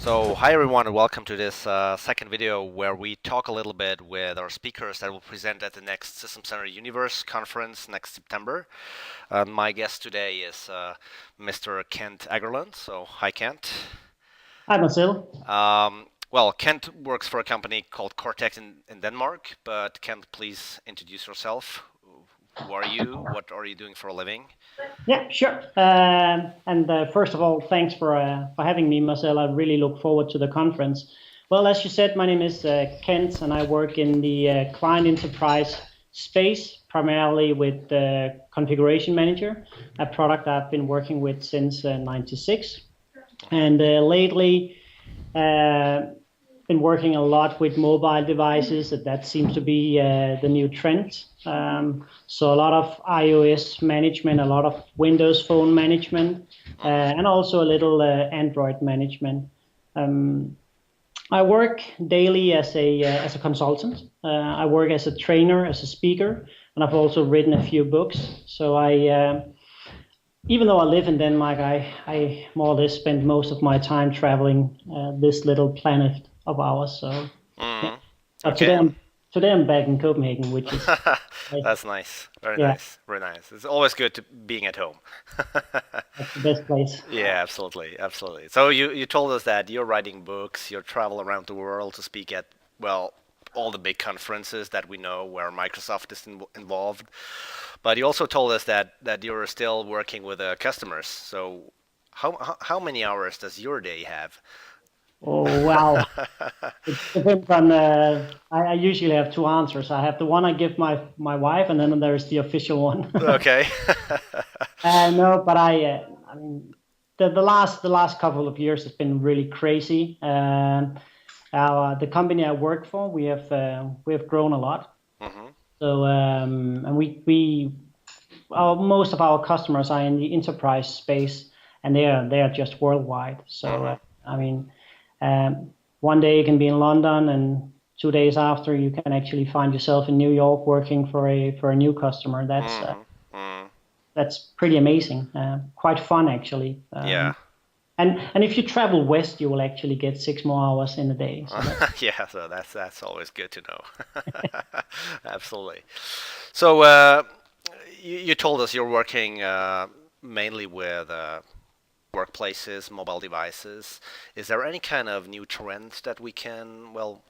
So, hi everyone, and welcome to this second video where we talk a little bit with our speakers that will present at the next System Center Universe conference next September. My guest today is Mr. Kent Agerlund. So, hi Kent. Hi, Marcel. Well, Kent works for a company called Cortex in Denmark, but Kent, please introduce yourself. Who are you? What are you doing for a living? Yeah, sure. And first of all, thanks for having me, Marcel. I really look forward to the conference. Well, as you said, my name is Kent, and I work in the client enterprise space, primarily with the Configuration Manager, a product I've been working with since '96. And lately, been working a lot with mobile devices. That seems to be the new trend. So a lot of iOS management, a lot of Windows Phone management, and also a little Android management. I work daily as a consultant. I work as a trainer, as a speaker, and I've also written a few books. So even though I live in Denmark, I more or less spend most of my time traveling this little planet of ours. So, yeah. But Okay. today I'm back in Copenhagen, which is That's nice. Very yeah, nice. Very nice. It's always good to being at home. that's the best place. Yeah, absolutely, absolutely. So you told us that you're writing books, you travel around the world to speak at, well, all the big conferences that we know where Microsoft is involved. But you also told us that you're still working with customers. So how many hours does your day have? Oh wow, it depends on. I usually have two answers. I have the one I give my wife, and then there's the official one. Okay. No, but I mean, the last couple of years has been really crazy. The company I work for, we have grown a lot. Hmm. So and most of our customers are in the enterprise space, and they are just worldwide. So Hmm. I mean, one day you can be in London, and 2 days after you can actually find yourself in New York working for a new customer. Hmm. Hmm. That's pretty amazing. Quite fun actually. Yeah. And if you travel west, you will actually get 6 more hours in a day. So that's Yeah, so that's always good to know. Absolutely. So you told us you're working mainly with workplaces, mobile devices. Is there any kind of new trends that we can, well,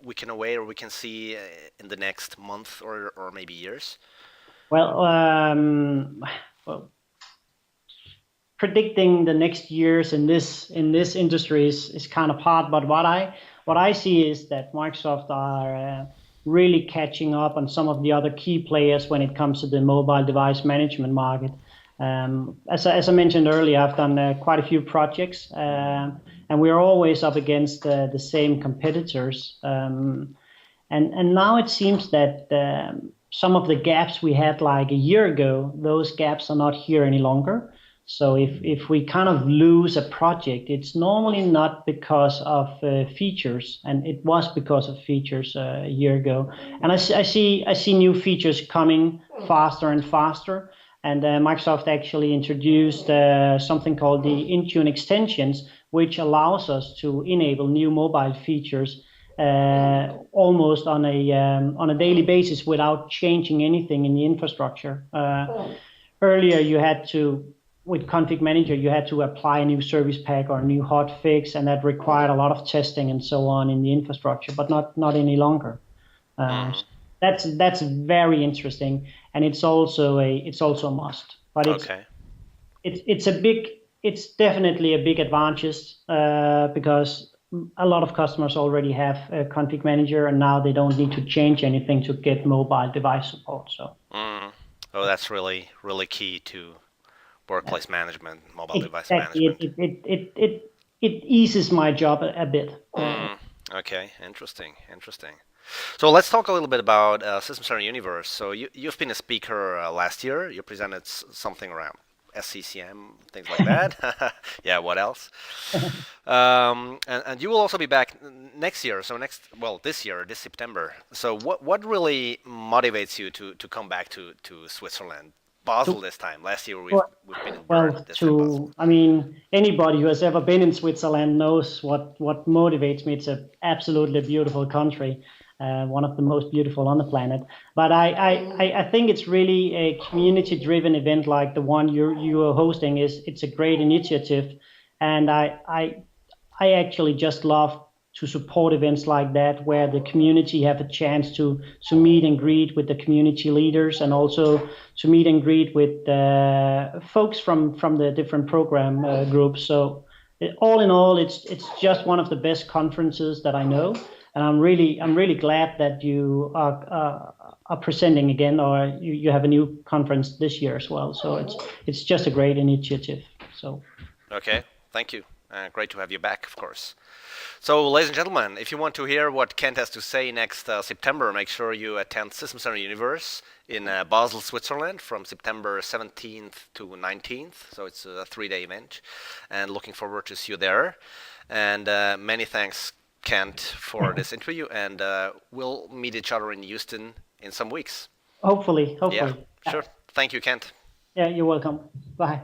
we can aware or we can see in the next month or maybe years? well. Well, predicting the next years in this industry is kind of hard. But what I see is that Microsoft are really catching up on some of the other key players when it comes to the mobile device management market. As I mentioned earlier, I've done quite a few projects, and we're always up against the same competitors. And now it seems that some of the gaps we had like a year ago, those gaps are not here any longer. So if we kind of lose a project, it's normally not because of features, and it was because of features a year ago. And I see new features coming faster and faster. And Microsoft actually introduced something called the Intune extensions, which allows us to enable new mobile features almost on a daily basis without changing anything in the infrastructure. Earlier, you had to, with Config Manager, you had to apply a new service pack or a new hot fix, and that required a lot of testing and so on in the infrastructure, but not any longer. Uh, Hmm. that's very interesting, and it's also a must. But Okay. it's definitely a big advantage because a lot of customers already have a config manager, and now they don't need to change anything to get mobile device support. So Mm. Oh, that's really, really key to uh, workplace management, mobile device exactly, management. it eases my job a bit. Mm. Okay, interesting, interesting. So let's talk a little bit about System Center Universe. So you've been a speaker last year. You presented something around SCCM, things like that. Yeah, what else? And you will also be back next year. So well, this year, this September. So what really motivates you to come back to Switzerland? Basel To, this time. Last year we've been in Bern. well, This time Basel. I mean, anybody who has ever been in Switzerland knows what motivates me. It's a absolutely beautiful country, one of the most beautiful on the planet. But I think it's really a community-driven event like the one you are hosting. It's a great initiative, and I actually just love to support events like that where the community have a chance to meet and greet with the community leaders and also to meet and greet with folks from the different program groups. So all in all, it's just one of the best conferences that I know, and I'm really glad that you are presenting again, or you have a new conference this year as well. So it's just a great initiative. So. Okay, thank you. Great to have you back, of course. So, ladies and gentlemen, if you want to hear what Kent has to say next September, make sure you attend System Center Universe in Basel, Switzerland from September 17th to 19th. So it's a 3-day event, and looking forward to see you there. And many thanks, Kent, for this interview, and we'll meet each other in Houston in some weeks. Hopefully, Yeah, hopefully. sure. Thank you, Kent. Yeah, you're welcome. Bye.